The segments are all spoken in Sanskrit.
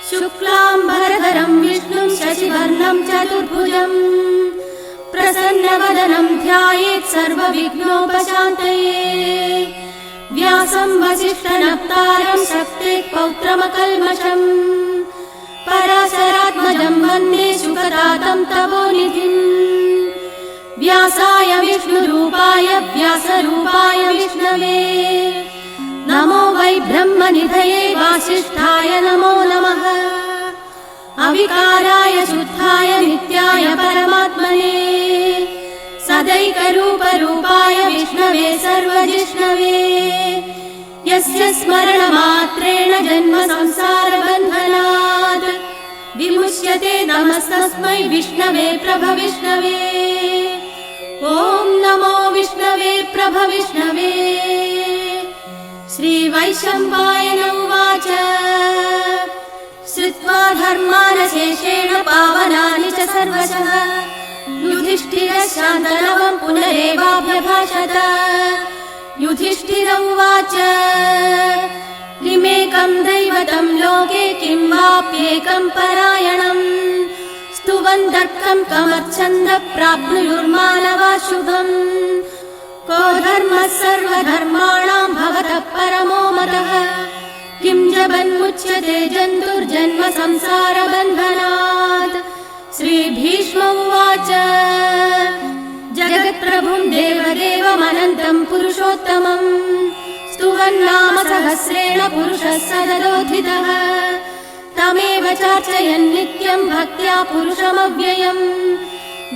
शुक्लाम्बरधरं विष्णुं शशिवर्णं चतुर्भुजम् प्रसन्नवदनं ध्यायेत् सर्वविघ्नोपशान्तये। व्यासं वसिष्ठनप्तारं शक्तेः पौत्रमकल्मषम् पराशरात्मजं वन्दे शुकतातं तपोनिधिम्। व्यासाय विष्णुरूपाय व्यासरूपाय विष्णवे नमो वै ब्रह्मनिधये वासिष्ठाय नमो नमः। अविकाराय शुद्धाय नित्याय परमात्मने सदैकरूपरूपाय विष्णवे सर्वजिष्णवे। यस्य स्मरणमात्रेण जन्म संसारबन्धनात् विमुच्यते नमस्तस्मै विष्णवे प्रभविष्णवे। ॐ नमो विष्णवे प्रभविष्णवे। श्रीवैशम्पायन उवाच श्रुत्वा धर्मानशेषेण पावनानि च सर्वशः युधिष्ठिरः शान्तनवं पुनरेवाभ्यभाषत। युधिष्ठिर उवाच किमेकं दैवतं लोके किं वाप्येकं परायणम् स्तुवन्तर्कं कमर्च्छन्दः प्राप्नुयुर्मानवा शुभम्। को धर्मः सर्वधर्माणां भवतः परमो मतः किं जबन्मुच्यते जन्तुर्जन्म संसारबन्धनात्। श्रीभीष्म उवाच जगत्प्रभुं देवदेवमनन्तं पुरुषोत्तमम् स्तुवन्नाम सहस्रेण पुरुषः सददोत्थितः। तमेव चार्चयन् नित्यं भक्त्या पुरुषमव्ययम्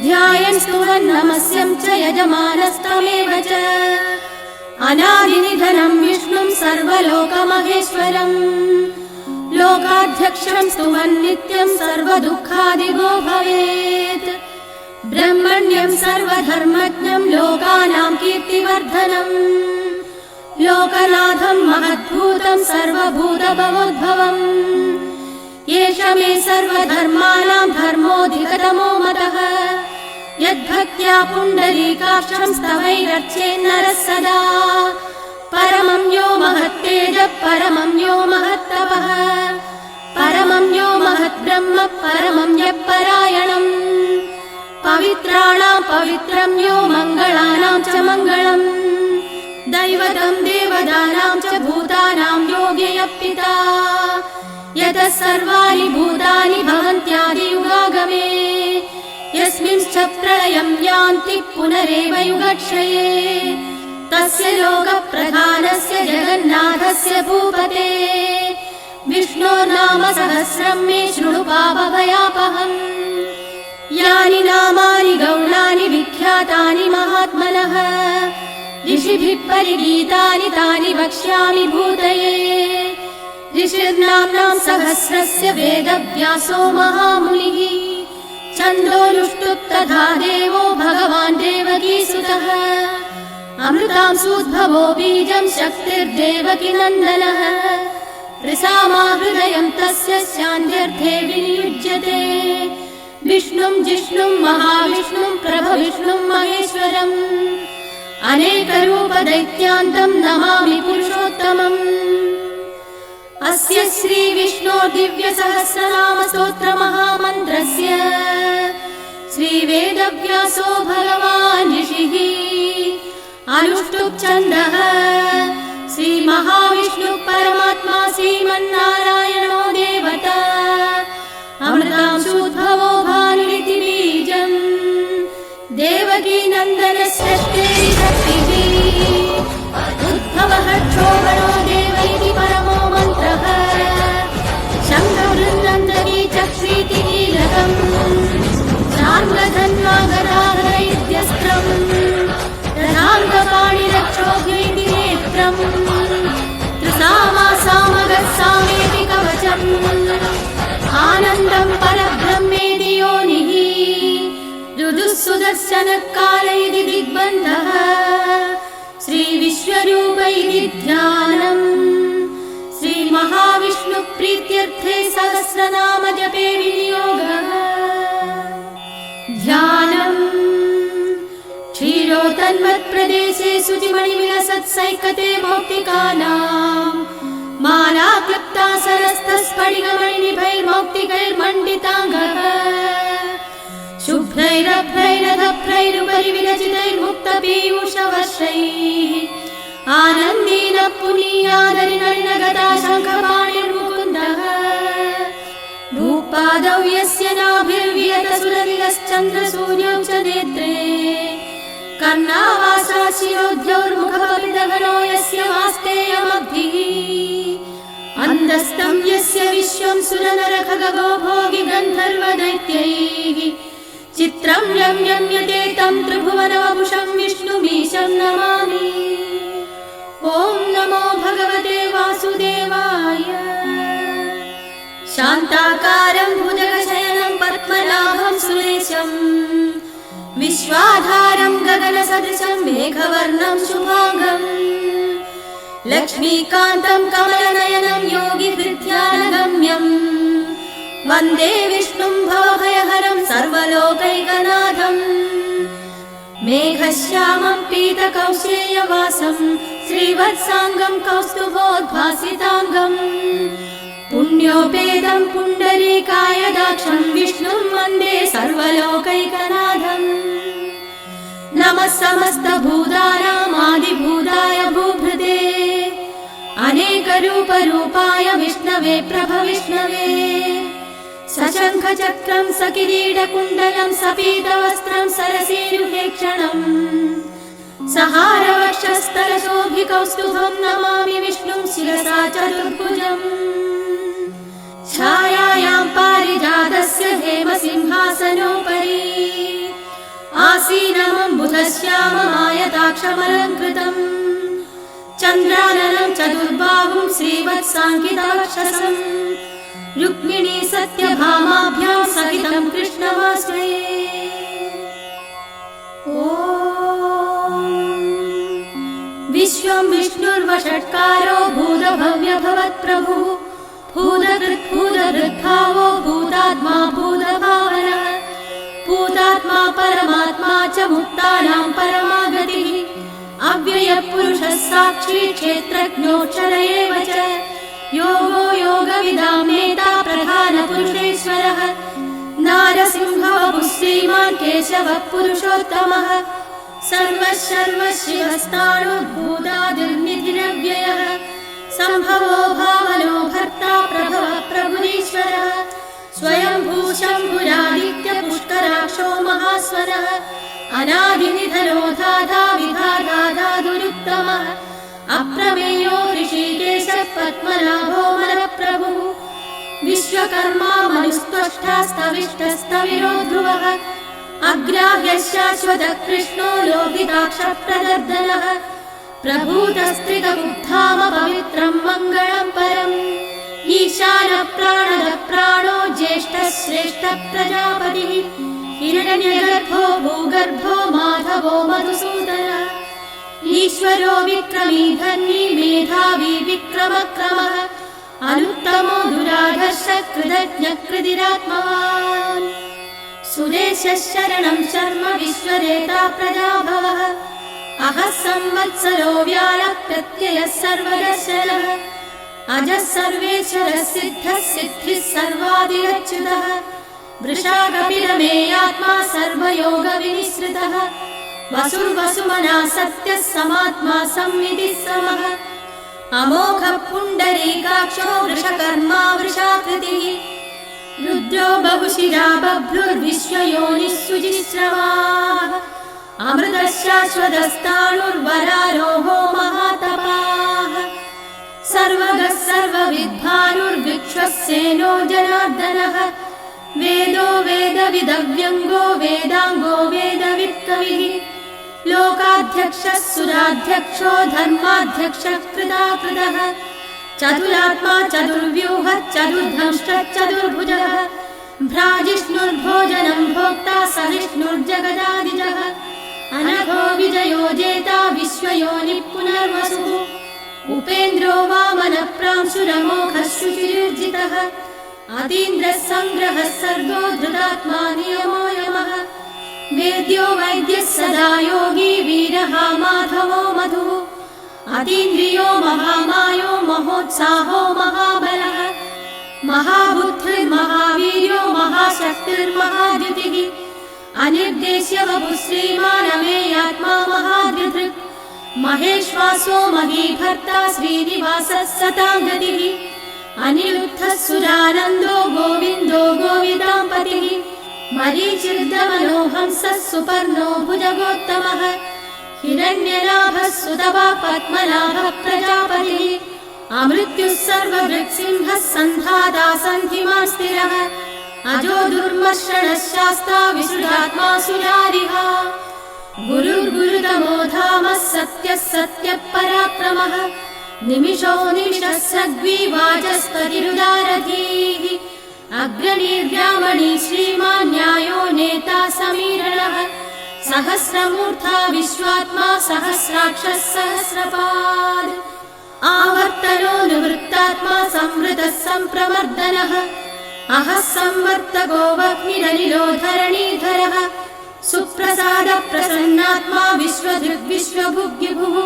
ध्यायन् स्तुवन् नमस्यं च यजमानस्तमेव च। अनादिनिधनं विष्णुं सर्वलोकमहेश्वरम् लोकाध्यक्षं स्तुवन् नित्यं सर्वदुःखादिगो भवेत्। ब्रह्मण्यं सर्वधर्मज्ञं लोकानां कीर्तिवर्धनम् लोकनाथं महद्भूतं सर्वभूतभवोद्भवम्। एष मे सर्वधर्माणां धर्मोऽधिकतमो मतः यद्भक्त्या पुण्डरीकाक्षं स्तवैरर्चेन्नरः सदा। परमं यो महत्तेजः परमं यो महत्तपः परमं यो महद्ब्रह्म परमं यः परायणम्। पवित्राणां पवित्रं यो मङ्गलानां च मङ्गलम् दैवतं देवदानां च भूतानां योग्यः पिता। यतः सर्वाणि भूतानि भवन्त्यादियुगागमे यस्मिंश्च प्रलयं यान्ति पुनरेव युगक्षये। तस्य लोकप्रधानस्य जगन्नाथस्य भूपते विष्णोर्नाम सहस्रं मे शृणु पापभयापहम्। यानि नामानि गौणानि विख्यातानि महात्मनः ऋषिभिः परिगीतानि तानि वक्ष्यामि भूतये। ऋषिर्नाम्नां सहस्रस्य वेदव्यासो महामुनिः छन्दोनुष्टुप् तथा देवो भगवान् देवकीसुतः। अमृतांसूद्भवो बीजं शक्तिर्देवकी नन्दनः प्रसामा हृदयं तस्य शान्त्यर्थे विनियुज्यते। विष्णुं जिष्णुं महाविष्णुं प्रभविष्णुं महेश्वरम् अनेकरूपदैत्यान्तं नमामि पुरुषोत्तमम्। अस्य श्रीविष्णो दिव्यसहस्रनाम स्तोत्रमहामन्त्रस्य श्रीवेदव्यासो भगवान् ऋषिः अनुष्टुप् छन्दः श्रीमहाविष्णुः परमात्मा श्रीमन्नारायणो देवता। अमृतांशोद्भवो भानुरिति बीजम् देवकी नन्दनसृष्टेरि शक्तिः उद्भवः क्षोभणो देव इति परमो मन्त्रः। शङ्खवृन्दन्तरी चक्रीति कीलकम् शार्ङ्गधन्वागराहरैद्यस्त्रम् रथाङ्गपाणिरक्षोभ्यैति नेत्रम् त्रिसामासामगः सामेति कवचम् आनन्दं परब्रह्मेति योनिः ऋदुः सुदर्शनकाल इति दिग्बन्धः श्रीविश्वरूप इति ध्यानम्। श्रीमहाविष्णुप्रीत्यर्थे सहस्रनाम जपे विनियोगः। ध्यानम् क्षीरोतन्वत्प्रदेशे सुचिमणिविलसत्सैकते मौक्तिकानाम् माला क्लृप्ता सरस्तस्फटिकमणिनिभैर्मौक्तिकैर्मण्डिताङ्गः शुभ्रैरभ्रैरधभ्रैरुपरि विरचितैर्मुक्तपीयूषवर्षैः आनन्देन पुनीयादरिनलिनगता शङ्खपाणिर्मुकुन्दः भूपादौ यस्य नाभिर्वियतसुरनिलश्चन्द्रसूर्यौ च नेत्रे कर्णावासा शिरोद्यौर्मुखपपितघनो यस्य वास्तेयमग्धिः अन्दस्तं यस्य विश्वं सुरनरखगो भोगि गन्धर्वदैत्यैः चित्रं रम्यम्यते तं त्रिभुवनवपुषं विष्णुमीशं नमामि। ॐ नमो भगवते वासुदेवाय। शान्ताकारं भुजगशयनं पद्मनाभं सुरेशं विश्वाधारं गगनसदृशं मेघवर्णं शुभांगं लक्ष्मीकान्तं कमलनयनं योगिहृद्यानगम्यं वन्दे विष्णुं भवभयहरं सर्वलोकैकनाथं मेघश्यामं पीतकौशेयवासं श्रीवत्साङ्गं कौस्तुभोद्भासिताङ्गं पुण्योपेतं पुण्डरीकायदाक्षं विष्णुं वन्दे सर्वलोकैकनाथम्। नमः समस्तभूतानामादिभूताय भूभृते अनेकरूपरूपाय विष्णवे प्रभविष्णवे सशङ्खचक्रं सकिरीटकुण्डलं सपीतवस्त्रं सरसीरुहेक्षणम् सहारवक्षस्थलशोभिकौस्तुभं नमामि विष्णुं शिरसा चतुर्भुजम् छायायां पारिजातस्य हेमसिंहासनोपरि आसीनमम्बुधश्याममायताक्षमलङ्कृतम् चन्द्राननं चतुर्बाहुं श्रीवत्साङ्किताक्षसम् रुक्मिणी सत्यभामाभ्यां सहितं कृष्णमाश्रये। ॐ विश्वं विष्णुर्वषट्कारो भूतभव्यभवत्प्रभुः भूतकृद्भावो भूतात्मा भूतभावनः भूतात्मा परमात्मा च मुक्तानां परमागतिः अव्ययपुरुषः साक्षी क्षेत्रज्ञोऽक्षर एव च योगो योगविदां नेता प्रधानपुरुषेश्वरः नारसिंहवपुः श्रीमान् केशवः पुरुषोत्तमः सर्वशिवस्ताणुर्भूतादिर्निधिरव्ययः सम्भवो भावनो भर्ता प्रभवः प्रभुरीश्वरः स्वयंभू शम्भुरादित्यपुष्कराक्षो महास्वरः अनादिनिधनो धाधा विधाधाधादुरुत्तमः अप्रमेयो ऋषिकेशः पद्मनाभो मनप्रभुः विश्वकर्मा मनुस्त्वष्टास्तविष्टस्तविरो ध्रुवः अग्राह्यः शाश्वतः कृष्णो लोहिताक्षप्रदर्दनः प्रभूतस्त्रितमुत्थाम पवित्रं मङ्गलं परम् ईशानप्राणदः प्राणो ज्येष्ठः श्रेष्ठः प्रजापतिः हिरण्यगर्भो भूगर्भो माधवो मधुसूदनः ईश्वरो विक्रमी धन्वी मेधावी विक्रमक्रमः अनुत्तमो दुराधर्षः कृतज्ञकृतिरात्मवान् सुरेशः शरणं शर्म विश्वरेता प्रजाभवः अहः संवत्सरो व्यालः प्रत्ययः सर्वदर्शनः अजः सर्वेश्वरः सिद्धः सिद्धिः सर्वादिरच्युतः वृषाकपिरमेयात्मा सर्वयोगविनिसृतः वसुर्वसुमना सत्यः समात्मा संविदिः समः अमोघः पुण्डरीकाक्षो वृषकर्मा वृषाकृतिः रुद्रो बहुशिरा बभ्रुर्विश्वयोनिः शुचिश्रवाः अमृतः शाश्वतस्ताणुर्वरारोहो महातपाः सर्वगः सर्वविद्भानुर्विश्वसेनो जनार्दनः वेदो वेदविदव्यङ्गो वेदाङ्गो वेदवित्कविः लोकाध्यक्षः सुराध्यक्षो धर्माध्यक्षः कृताकृतः चतुरात्मा चतुर्व्यूहः चतुर्धंष्ट्रः चतुर्भुजः भ्राजिष्णुर्भोजनं भोक्ता सहिष्णुर्जगदादिजः अनघो विजयो जेता विश्वयोनिः पुनर्वसुः उपेन्द्रो वामनप्रांशुरमोघः शुचिर्जितः अतीन्द्रः सङ्ग्रहः सर्गो धृतात्मा नियमो यमः वेद्यो वैद्यः सदा योगी वीरः माधवो अतीन्द्रियो महामायो महोत्साहो महाबलः महाबुद्धिर्महावीर्यो महाशक्तिर्महाद्युतिः अनिर्देश्य वपुः श्रीमानमेयात्मा महाधृधृक् महेश्वासो महीभर्ता श्रीनिवासः सतां गतिः अनिरुद्धः सुरानन्दो गोविन्दो गोविदाम्पतिः मरीचिर्दमनोहंसः सुपर्णो भुजगोत्तमः हिरण्यनाभः सुतवाक् पद्मनाभः प्रजापतिः अमृत्युः सर्वभृत्सिंहः सन्धाता सन्धिमान् स्थिरः अजो दुर्मर्षणः शास्ता विसृजात्मा सुरारिः गुरुर्गुरुतमो धामः सत्यः सत्यः पराक्रमः निमिषो निमिषः सद्विवाचस्पतिरुदारधीः अग्रणीर्ब्राह्मणी श्रीमान् न्यायो नेता समीरणः सहस्रमूर्धा विश्वात्मा सहस्राक्षः सहस्रपाद आवर्तनो निवृत्तात्मा संवृतः सम्प्रवर्धनः अहः संवर्तको वह्निरनिलो धरणीधरः सुप्रसादः प्रसन्नात्मा विश्वधृग्विश्वभुग्युः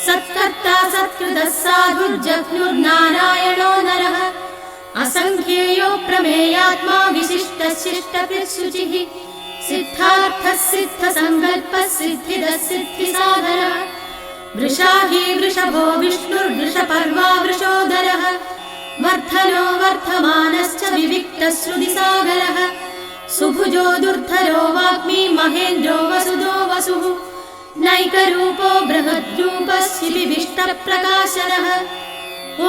सत्कर्ता सत्कृतः साधुर्जघ्नुर्नारायणो नरः असङ्ख्येयो प्रमेयात्मा विशिष्टः शिष्टकृत्शुचिः सिद्धार्थः सिद्धसङ्कल्पः सिद्धिदः सिद्धिसाधनः वृषाही वृषभो विष्णुर्वृषपर्वा वृषोदरः वर्धनो वर्धमानश्च विविक्तः श्रुतिसागरः सुभुजो दुर्धरो वाग्मी महेन्द्रो वसुदो वसुः नैकरूपो बृहद्रूपः शिबिविष्टप्रकाशनः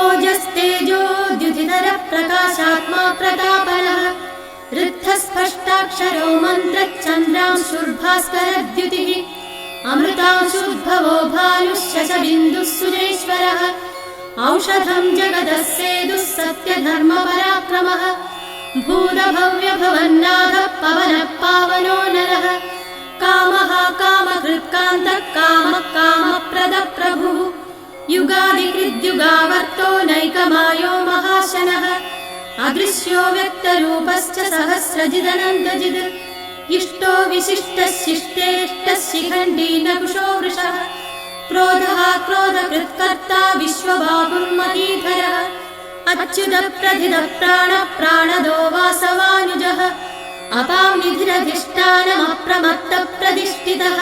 ओजस्तेजोद्युतिधरः प्रकाशात्मा प्रतापनः ऋद्धस्पष्टाक्षरो मन्त्रश्चन्द्रांशुर्भास्करद्युतिः अमृतांशुद्भवो भानुः शशबिन्दुः सुरेश्वरः औषधं जगतः सेदुः सत्यधर्मपराक्रमः भूतभव्यभवन्नाथः पवनः पावनो नरः कामः कामकृत्कान्तः कामः कामप्रदः प्रभुः युगादिकृद्युगावर्तो नैकमायो महाशनः अदृश्यो व्यक्तरूपश्च सहस्रजिदनन्दजिद् इष्टो विशिष्टः शिष्टेष्टः शिखण्डी नकुशो वृषः क्रोधः क्रोधकृत्कर्ता विश्वबाहुर्महीधरः अच्युतः प्रथितः प्राणः प्राणदो वासवानुजः अपानिधिरधिष्ठानमप्रमत्तः प्रतिष्ठितः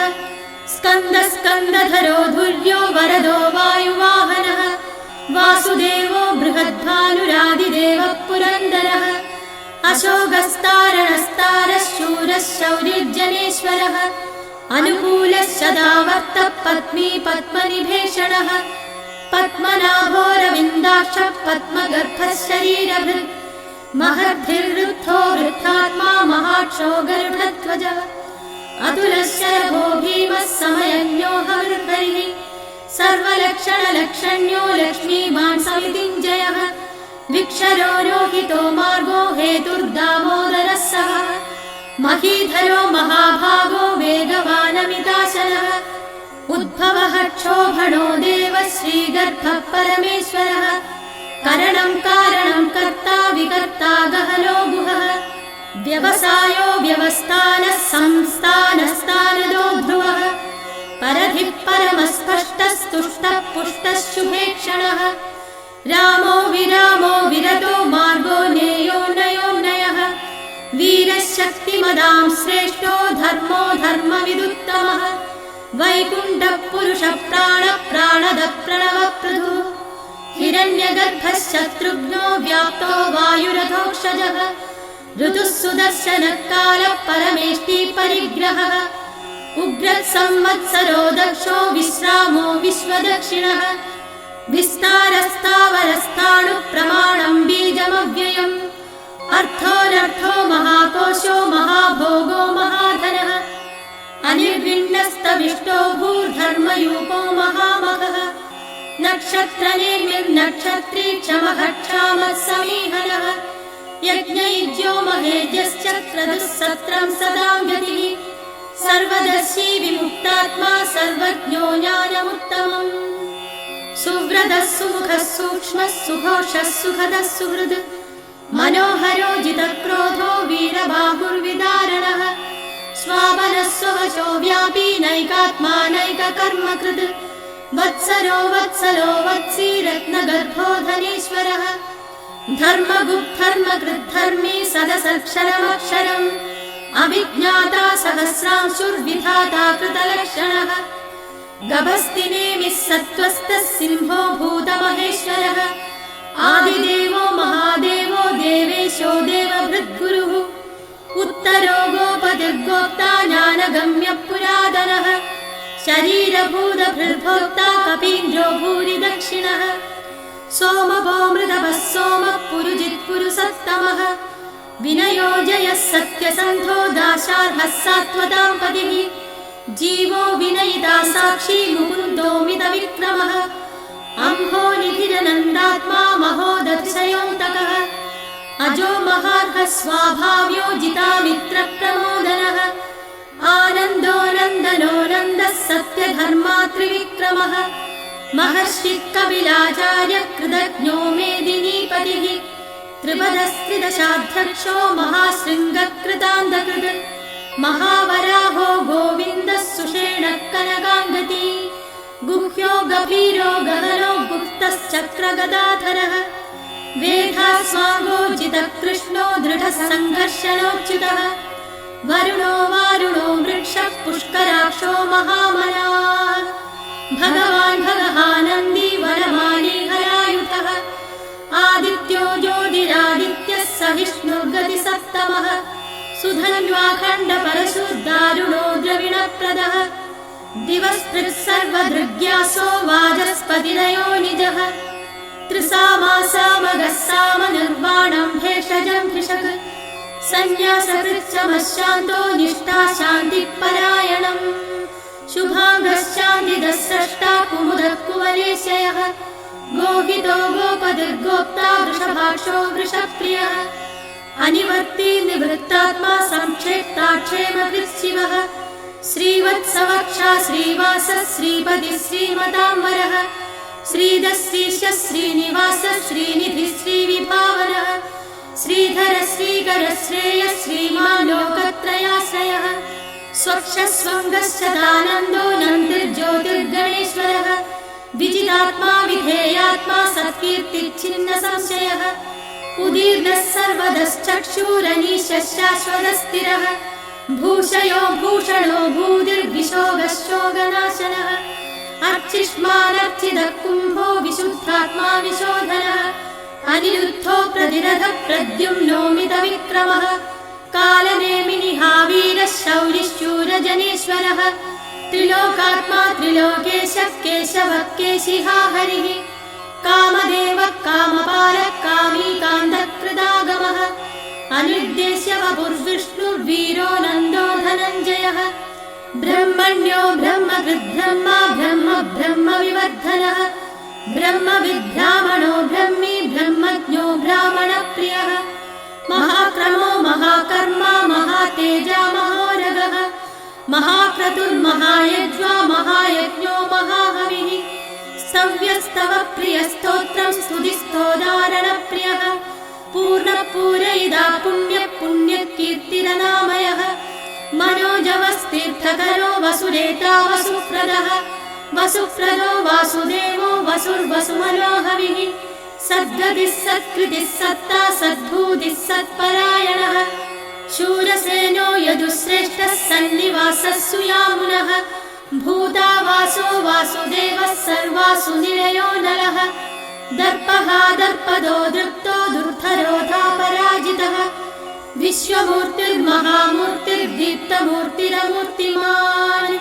स्कन्दः स्कन्दधरो धुर्यो वरदो वायुवाहनः वासुदेवो बृहद्भानुरादिदेवः पुरन्दरः अशोकस्तारणस्तारः शूरः शौर्यजनेश्वरः अनुकूलः सदावर्तः पद्मी पद्मनिभेषणः पद्मनाभोरविन्दाक्षः पद्मगर्भः शरीरभृत् महद्भिर्वृद्धो वृद्धात्मा महाक्षो गरुडध्वजः अतुलः शरभो भीमः समयज्ञो हविर्हरिः सर्वलक्षणलक्षण्यो लक्ष्मीवान् समितिञ्जयः विक्षरो रोहितो मार्गो हेतुर्दामोदरः सः महीधरो महाभागो वेगवानमिताशनः उद्भवः क्षोभणो देवः श्रीगर्भः परमेश्वरः करणं कारणं कर्ता विकर्ता गहनो गुहः व्यवसायो व्यवस्थानः संस्थानस्थानदो ध्रुवः परधिः परमस्पष्टस्तुष्टः पुष्टः शुभेक्षणः रामो विरामो विरतो मार्गो नेयो नयो नयः वीरः शक्तिमदां श्रेष्ठो धर्मो धर्मविदुत्तमः वैकुण्ठः पुरुषः प्राणः प्राणदः प्रणवप्रभुः हिरण्यगर्भः शत्रुघ्नो व्याप्तो वायुरथोक्षजः ऋतुः सुदर्शनः कालः परमेष्टि परिग्रहः उग्रः संवत्सरो दक्षो विश्रामो विश्वदक्षिणः विस्तारस्तावरस्थाणुः प्रमाणं बीजमव्ययम् अर्थोऽनर्थो महाकोशो महाभोगो महाधनः अनिर्विण्णस्तविष्टो भूर्धर्मयूपो महामखः नक्षत्रनिर्मिर्नक्षत्री क्षमः क्षामः समीहनः यज्ञयुज्यो महेज्यश्च क्रतुः सत्रं सदां गतिः सर्वदर्शी विमुक्तात्मा सर्वज्ञो ज्ञानमुत्तमम् सुव्रतः सुमुखः सूक्ष्मः सुघोषः सुखदः सुहृद् मनोहरो जितक्रोधो वीरबाहुर्विदारणः स्वापनः स्ववचो व्यापी नैकात्मा नैककर्मकृत् वत्सरो वत्सलो वत्सी रत्नगर्भो धनेश्वरः धर्मगुप्धर्मकृद्धर्मी सदसक्षरमक्षरम् अभिज्ञाता सहस्रांशुर्विधाता कृतलक्षणः गभस्तिनेमिः सत्त्वस्थः सिंहो भूतमहेश्वरः आदिदेवो महादेवो देवेशो देवभृद्गुरुः उत्तरो गोपतिर्गोप्ता ज्ञानगम्यः पुरातनः शरीरभूतभृद्भोक्ता कपीन्द्रो भूरि दक्षिणः सोमभो मृतपः सोमः पुरुजित्पुरुसत्तमः विनयो जयः सत्यसन्धो दाशार्हः सात्वतां पतिः जीवो विनयिता साक्षी मुकुन्दोमितविक्रमः अम्भो निधिरनन्दात्मा महोदतिशयोऽन्तकः अजो महार्हः स्वाभाव्यो जितामित्रप्रमोदनः आनन्दो नन्दनो नन्दः सत्यधर्मा त्रिविक्रमः महर्षिः कपिलाचार्य कृतज्ञो मेदिनीपतिः त्रिपदस्त्रिदशाध्यक्षो महाशृङ्गकृतान्तकृत् महावराहो गोविन्दः सुषेणः कनकाङ्गती गुह्यो गभीरो गहनो गुप्तश्चक्रगदाधरः वेधास्वाङ्गोजितः कृष्णो दृढसङ्घर्षणोच्युतः वरुणो वारुणो वृक्षः पुष्कराक्षो महामनाः भगवान् भगहानन्दी वनमाली हरायुधः आदित्यो ज्योतिरादित्यः सहिष्णुर्गतिसप्तमः सुधन्वाखण्डपरशुर्दारुणो द्रविणप्रदः दिवस्पृक् सर्वदृग्यासो वाचस्पतिरयो निजः त्रिसामासामगः सामनिर्वाणं भेषजं भिषक् सन्न्यासकृच्छमशान्तो निष्ठा शान्तिपरायणम् शुभाङ्गश्चान्तिदः स्रष्टा कुमुदः कुवलेशयः गोहितो गोपतिर्गोप्ता वृषभाक्षो वृषप्रियः अनिवर्ती निवृत्तात्मा संक्षेप्ताक्षेमकृच्छिवः श्रीवत्सवक्षा श्रीवासः श्रीपतिः श्रीमताम्बरः श्रीधः श्रीशः श्रीनिवासः श्रीनिधिः श्रीविभावनः श्रीधर श्रीकर श्रेयः श्रीमान् लोकत्रयाश्रयः स्वक्षस्वङ्गश्चदानन्दो नन्दिर्ज्योतिर्गणेश्वरः विजितात्मा विधेयात्मा सत्कीर्तिच्छिन्न संशयः उदीर्णः सर्वदश्चक्षुरनीशः शाश्वतस्थिरः भूषयो भूषणो भूतिर्विशोगशोगनाशनः अर्चिष्मानर्चितः कुम्भो विशुद्धात्मा विशोधनः अनिरुद्धो प्रतिरथः प्रद्युम्नोमितविक्रमः कालनेमिनिहावीरः शौरिशूरजनेश्वरः त्रिलोकात्मा त्रिलोकेशः केशवः केशिहा हरिः कामदेवः कामपालः कामीकान्तः कृतागमः अनिर्देश्य वपुर्विष्णुर्वीरो नन्दो धनञ्जयः ब्रह्मण्यो ब्रह्मकृद्ब्रह्मा ब्रह्म ब्रह्मविवर्धनः ब्रह्मविद्ब्राह्मणो ब्रह्मी ब्रह्मज्ञो ब्राह्मणप्रियः महाक्रमो महाकर्मा महातेजा महोरगः महाक्रतुर्महायज्वा महायज्ञो महाहविः सव्यस्तव प्रियस्तोत्रं स्तुतिस्तोदारणप्रियः पूर्णपूरयिदा पुण्यकीर्तिरनामयः मनोजवस्तीर्थकरो वसुरेता वसुप्रदः वसुप्रदो वासुदेवो वसुर्वसुमनोहविः सद्गतिः सत्कृतिः सत्ता सद्भूतिः सत्परायणः शूरसेनो यदुश्रेष्ठः सन्निवासः सुयामुनः भूता वासो वासुदेवः सर्वासु निलयो नलः दर्पः दर्पदो दृप्तो दुर्धरोधा पराजितः विश्वमूर्तिर्महामूर्तिर्दीप्तमूर्तिरमूर्तिमान्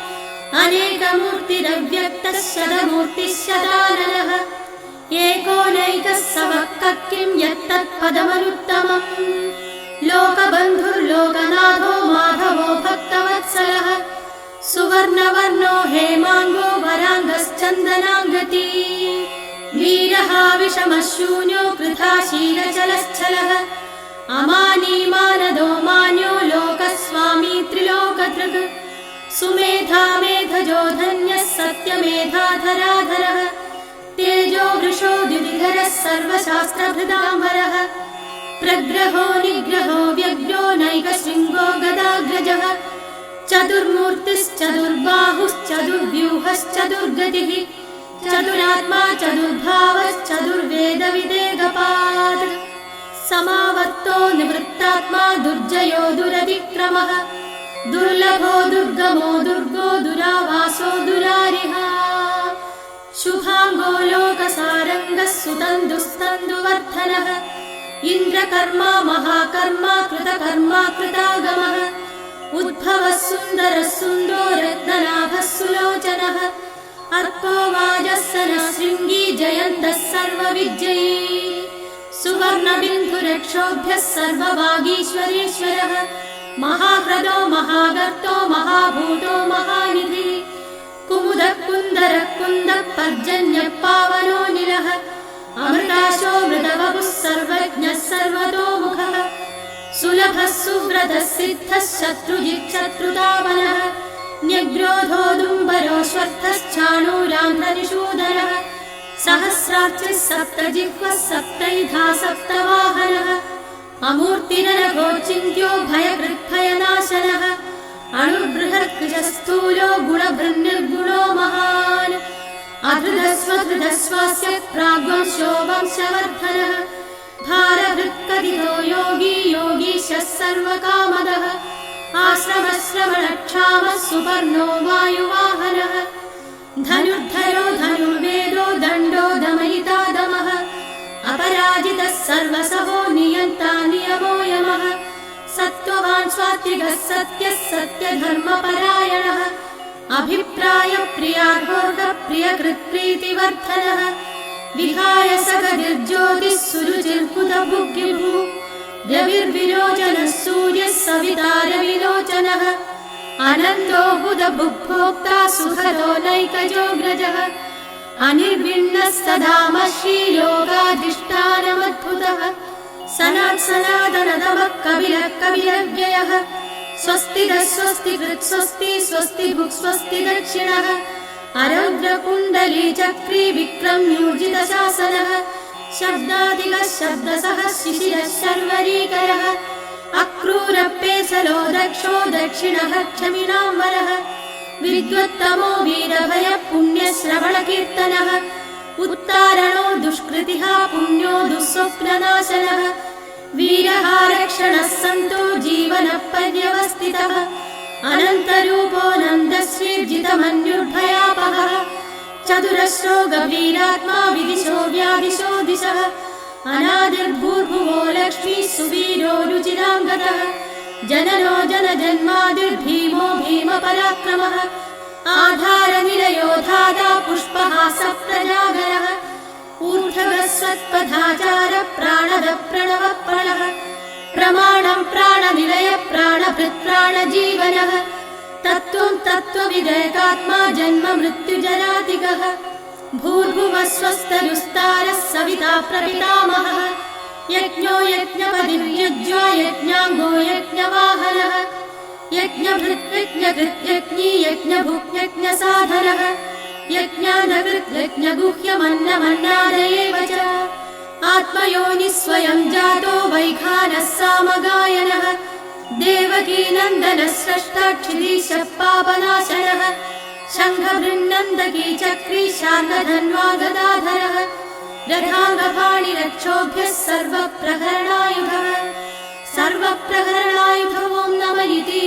अनेकमूर्तिरव्यक्तः शतमूर्तिः शताननः एकोनैकः सवक्कः किं यत्तत्पदमनुत्तमम् लोकबन्धुर्लोकनाथो माधवो भक्तवत्सलः सुवर्णवर्णो हेमाङ्गो वराङ्गश्चन्दनाङ्गती वीरः विषमशून्यो कृथाशीलचलश्चलः अमानी मानदो मान्यो लोकस्वामी त्रिलोकधृक् सुमेधा मेधजो धन्यः सत्यमेधाधराधरः तेजो वृषो द्युतिधरः सर्वशास्त्रभृताम्बरः प्रग्रहो निग्रहो व्यग्रो नैकशृङ्गो गदाग्रजः चतुर्मूर्तिश्चतुर्बाहुश्चतुर्व्यूहश्चतुर्गतिः चतुरात्मा चतुर्भावश्चतुर्वेदविदेगपात् समावर्तो निवृत्तात्मा दुर्जयो दुरतिक्रमः दुर्लभो दुर्गमो दुर्गो दुरावासो दुरारिः शुभांगो लोकसारङ्गः सुतन्दुस्तन्दुवर्धनः इन्द्रकर्मा महाकर्मा कृतकर्मा कृतागमः उद्भवः सुन्दरः सुन्दरो रत्ननाभः सुलोचनः अर्को वाजस्सनः शृङ्गी जयन्तः सर्वविजयी सुवर्णबिन्धुरक्षोभ्यः सर्ववागीश्वरेश्वरः महाह्रदो महागर्तो महाभूतो महानिधिः कुमुदः कुन्दरः कुन्दः पर्जन्यः पावनो निलः अमृताशो मृतवपुः सर्वज्ञः सर्वतोमुखः सुलभः सुव्रतः सिद्धः शत्रुजिच्छत्रुतापनः न्यग्रोधोदुम्बरोश्वर्थश्चाणूरान्ध्रनिषूदनः सहस्रार्चिः सप्तजिह्वः सप्तैधा सप्तवाहनः अमूर्तिरनघोचिन्त्यो भयकृद्भयनाशनः अणुर्बृहत्कृशस्थूलो गुणभृन्निर्गुणो महान् अधृतस्वधृतस्वास्य प्राग्वंशो वंशवर्धनः भारभृत्कथितो योगी योगीशः सर्वकामदः आश्रमश्रवणक्षामः सुपर्णो वायुवाहनः धनुर्धरो धनुर्वेदो दण्डो दमयिता दमः अपराजितः सर्वसहो नियन्ता नियमो यमः सत्त्ववान् स्वात्विकः सत्यः सत्यधर्मपरायणः अभिप्रायप्रियार्होर्गः प्रियकृत्प्रीतिवर्धनः विहाय सगतिर्ज्योतिः सुरुचिर्कुतभुग्गिभुः रविर्विलोचनः सूर्यः सविता रविलोचनः अनन्दो हुतभुग्भोक्ता सुखदो नैकजोऽग्रजः अनिर्विण्णः सदामः श्रीलोकाधिष्ठानमद्भुतः सनातनतमः कविरः कविरव्ययः स्वस्तिदः स्वस्तिकृत् स्वस्ति स्वस्तिभुक् स्वस्ति दक्षिणः अरौद्रकुण्डली चक्री विक्रम्यूर्जितशासनः शब्दादिकः शब्दसः शिशिरः शर्वरीकरः अक्रूरपेसलो दक्षो दक्षिणः क्षमिणाम्बरः विद्वत्तमो वीरभयः पुण्यश्रवणकीर्तनः उत्तारणो दुष्कृतिः पुण्यो दुःस्वप्ननाशनः वीरः रक्षणः सन्तो जीवनः पर्यवस्थितः अनन्तरूपो नन्दश्रीर्जितमन्युर्भयापहः चतुरश्रो गभीरात्मा विदिशो व्यादिशो दिशः अनादिर्भूर्भुवो लक्ष्मी सुवीरो रुचिराङ्गतः जननो जनजन्मादिर्भीमो भीमपराक्रमः आधारनिलयो धाता पुष्पः सप्तजागरः ऊर्ध्वः स्वत्पथाचारः प्राणदः प्रणवः प्रणः प्रमाणं प्राणनिलय प्राणभृत् प्राणजीवनः तत्त्वं तत्त्वविदेकात्मा जन्म मृत्युजरातिकः भूर्भुवः स्वस्तरुस्तारः सविता प्रपितामहः यज्ञो यज्ञपतिर्यज्ञो यज्ञाङ्गो यज्ञवाहनः यज्ञभृत् यज्ञकृत् यज्ञी यज्ञभुक् यज्ञसाधनः यज्ञानकृत् यज्ञगुह्यमन्नमन्नादयेव च आत्मयोनिः स्वयं जातो वैखानः सामगायनः देवकीनन्दनः स्रष्टाक्षिरीशः पापनाशनः शङ्खभृन्नन्दकी चक्री शार्ङ्गधन्वा गदाधरः रथाङ्गपाणिरक्षोभ्यः सर्वप्रहरणायुधः सर्वप्रहरणायुधो ॐ नम इति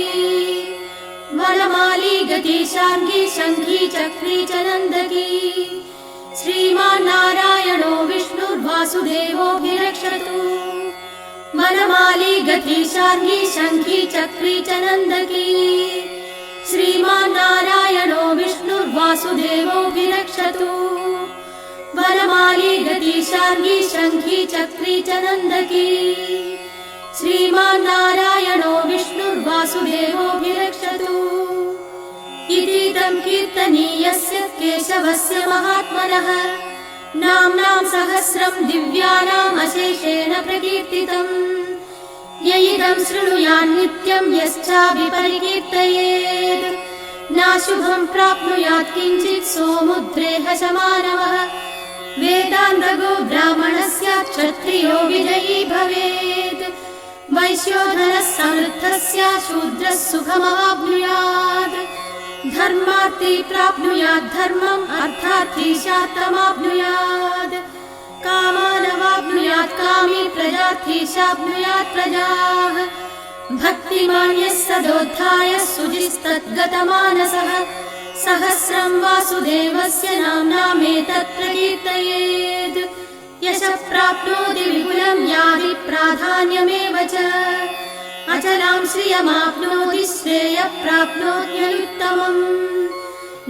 वनमाली गती शार्ङ्गी शङ्खी चक्री च नन्दकी श्रीमान्नारायणो विष्णुर्वासुदेवोऽभिरक्षतु वनमाली गती शार्ङ्गी शङ्खी चक्री च नन्दकी श्रीमान्नारायणो विष्णुर्वासुदेवोऽभिरक्षतु वनमाली गती शार्ङ्गी शङ्खी चक्री च नन्दकी श्रीमान्नारायणो विष्णुर्वासुदेवोऽभिरक्षतु इतीदं कीर्तनीयस्य केशवस्य महात्मनः नाम्नां सहस्रं दिव्यानाम् अशेषेण प्रकीर्तितम् य इदं शृणुयान्नित्यं यश्चाभिपरिकीर्तयेत् नाशुभं प्राप्नुयात् किञ्चित् सोमुद्रेह शमानवः वेदान्तगो ब्राह्मणस्य क्षत्रियो विजयी भवेत् वैश्यो धनः समृद्धस्य शूद्रः सुखमवाप्नुयात् धर्मार्थी प्राप्नुयात् धर्मम् अर्थार्थी शान्तमाप्नुयात् कामानवाप्नुयात् कामी प्रजार्थी शाप्नुयात् प्रजाः भक्तिमान् यः सदोत्थाय शुचिस्तद्गतमानसः सहस्रं वासुदेवस्य नाम्नामेतत् प्रकीर्तयेत् यशः प्राप्नोति विपुलं याति प्राधान्यमेव च अचलां श्रियमाप्नोति श्रेयः प्राप्नोत्यनुत्तमम्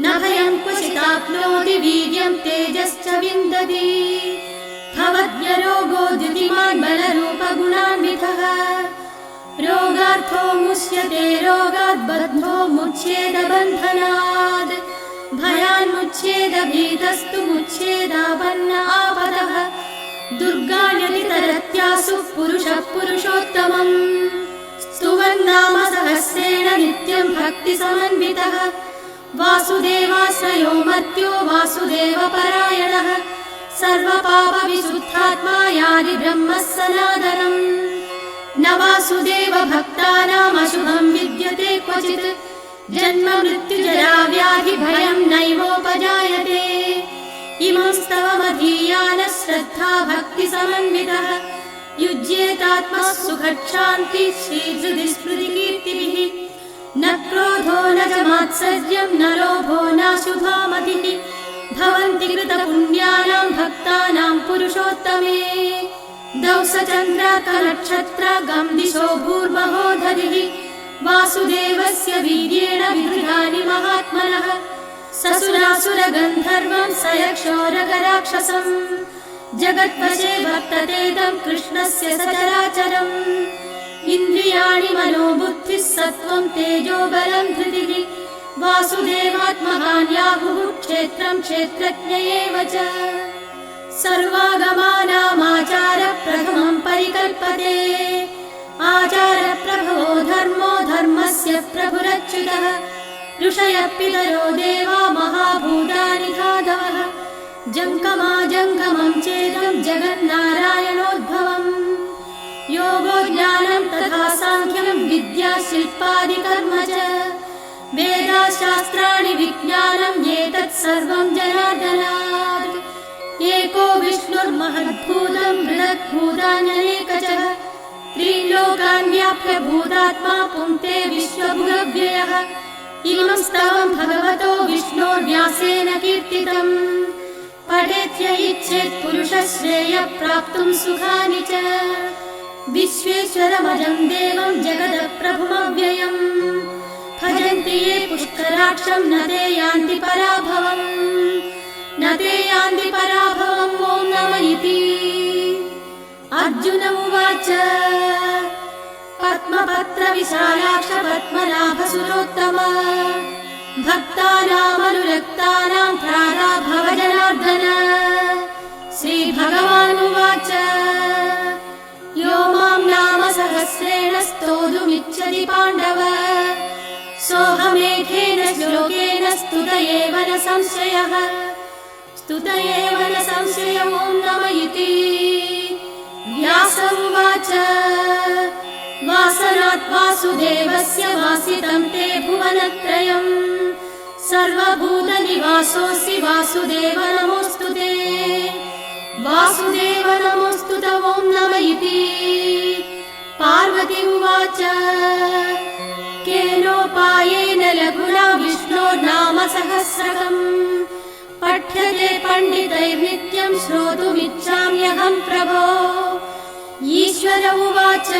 न भयं क्वचिदाप्नोति वीर्यं तेजश्च विन्दति भवद्यरोगो द्युतिमान् बलरूपगुणान्वितः रोगार्थो मुच्यते रोगात् बद्धो मुच्येद बन्धनात् भयान्मुच्येद भीतस्तु मुच्येदापन्न आपदः दुर्गाण्यति तरत्यासु पुरुषः पुरुषोत्तमम् स्तुवन्नाम सहस्रेण नित्यं भक्तिसमन्वितः वासुदेवाश्रयो मर्त्यो वासुदेवपरायणः सर्वपापविशुद्धात्मा याति ब्रह्मः सनातनम् न वासुदेव भक्तानामशुभं विद्यते क्वचित् जन्म मृत्युजरा व्याधि भयं नैवोपजायते इमं स्तवमधीयानः श्रद्धा भक्तिसमन्वितः युज्येतात्मा सुखशान्ति श्रीहृदि स्मृतिकीर्तिभिः न क्रोधो न च मात्सर्यं न लोभो नाशुभा मतिः भवन्ति कृतपुण्यानां भक्तानां पुरुषोत्तमे दंसचन्द्रार्कनक्षत्रागं दिशो भूर्महोदधिः वासुदेवस्य वीर्येण विदृढानि महात्मनः ससुरासुरगन्धर्वं सयक्षोरगराक्षसम् जगद्वशे वर्तते तं कृष्णस्य सचराचरम् इन्द्रियाणि मनोबुद्धिः सत्त्वं तेजो बलं धृतिः वासुदेवात्मकान्याहुः क्षेत्रं क्षेत्रज्ञ एव च सर्वागमानामाचारप्रथमं परिकल्पते आचारप्रभवो धर्मो धर्मस्य प्रभुरच्युतः ऋषयः पितरो देवा महाभूतानि धातवः जङ्गमाजङ्गमं चेदं जगन्नारायणोद्भवम् योगो ज्ञानं तथा साङ्ख्यं विद्या शिल्पादिकर्म च वेदाशास्त्राणि विज्ञानम् एतत् सर्वं जनार्दनात् एको विष्णुर्महद्भूतं बृहद्भूतान्यनेकशः त्रीन् व्याप्य भूतात्मा पुंते विश्वभुरव्ययः इमं स्तवं भगवतो विष्णोर्व्यासेन कीर्तितम् पठेत्य इच्छेत् पुरुषः श्रेयः प्राप्तुं सुखानि च विश्वेश्वरमजं देवं जगदप्रभुमव्ययम् भजन्ति ये पुष्कराक्षं न ते यान्ति पराभवम् न ते यान्ति पराभवम् ॐ नमः इति अर्जुन उवाच पद्मपत्र विशालाक्ष पद्मनाभसुरोत्तम भक्तानामनुरक्तानां त्राता भव जनार्दन श्रीभगवानुवाच यो मां नाम सहस्रेण स्तोतुमिच्छति पाण्डव सोऽहमेकेन श्लोकेन स्तुत एव न संशयः स्तुत एव न संशय ॐ नमः इति व्यास उवाच वासनात् वासुदेवस्य वासितं ते भुवनत्रयम् सर्वभूतनिवासोऽसि वासुदेव नमोऽस्तु ते वासुदेव नमोऽस्तु ते ॐ नमः इति पार्वती उवाच केनोपायेन लघुना विष्णोर्नाम सहस्रकम् पठ्यते पण्डितैर्नित्यं श्रोतुमिच्छाम्यहं प्रभो ईश्वर उवाच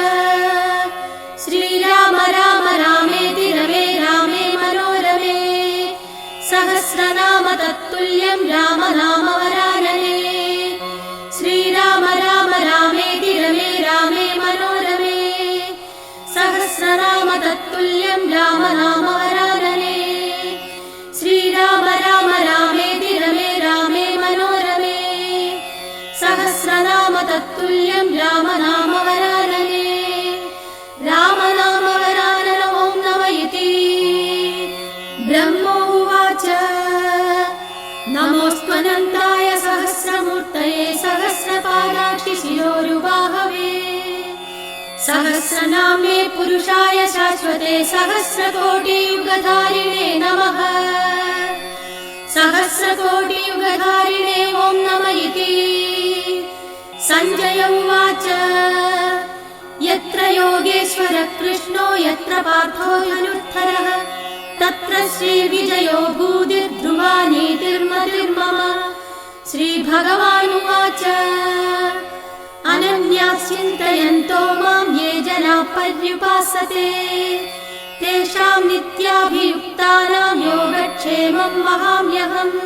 श्रीराम राम रामेति रमे रामे मनोरमे सहस्रनाम तत्तुल्यं राम नाम वरानने श्रीराम राम रामेति रमे रामे मनोरमे सहस्रनाम तत्तुल्यं राम नाम वरानने श्रीराम राम रामेति रमे रामे मनोरमे सहस्रनाम तत्तुल्यं राम नाम वरानने राम नाम वरानन ॐ नमः इति ब्रह्मोवाच नमोऽस्त्वनन्ताय सहस्रमूर्तये सहस्रपादाक्षि शिरोरुबाहवे सहस्रनाम्ने पुरुषाय शाश्वते सहस्रकोटियुगधारिणे नमः। सहस्रकोटियुगधारिणे ॐ नमः इति। सञ्जय उवाच यत्र योगेश्वरः कृष्णो यत्र पार्थो धनुर्धरः तत्र श्रीविजयो भूतिर्ध्रुवा नीतिर्मतिर्मम। श्रीभगवानुवाच अनन्याः चिन्तयन्तो मां ये जनाः पर्युपासते तेषां नित्याभियुक्तानां योगक्षेमं वहाम्यहम्।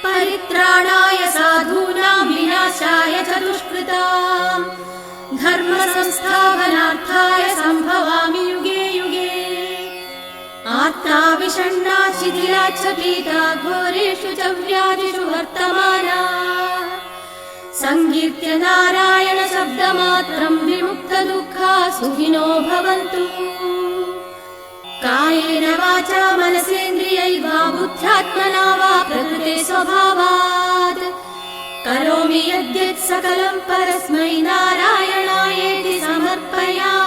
परित्राणाय साधूनां विनाशाय च दुष्कृतां धर्म संस्थापनार्थाय सम्भवामि युगे युगे। आत्मा विषण्णा शिथिला च पीता घोरेषु च व्याधिषु वर्तमाना संकीर्त्य नारायण शब्दमात्रं विमुक्तदुःखा सुखिनो भवन्तु। कायेन वाचा मनसेन्द्रियैर्वा बुद्ध्यात्मना वा प्रकृते स्वभावात् करोमि यद्यत् सकलं परस्मै नारायणायेति समर्पयामि।